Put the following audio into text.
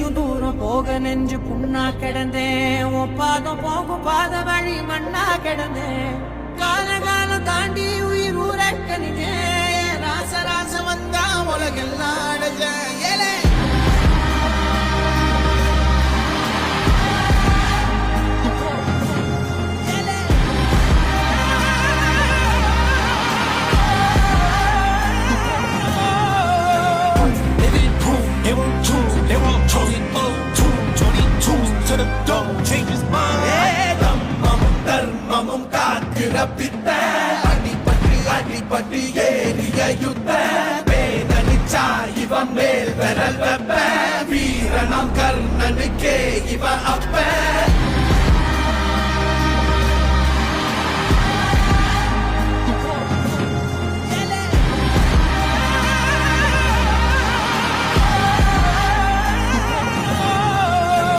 நீயும் தூரம் போக நெஞ்சு புண்ணா கிடந்தேன் பாதம் போகும் பாத வழி மண்ணா கிடந்தேன் காலம் தாண்டி உயிர் ஊரக்கணிதேன் ராச வந்தா உலகெல்லாம் அடைஞ்ச ஏலே அடிபட்டு ஏறிய யுத்த வேதனிச்சா இவன் மேல் விரல் வெப்ப வீரனாம் கர்ணனுக்கே இவ அப்ப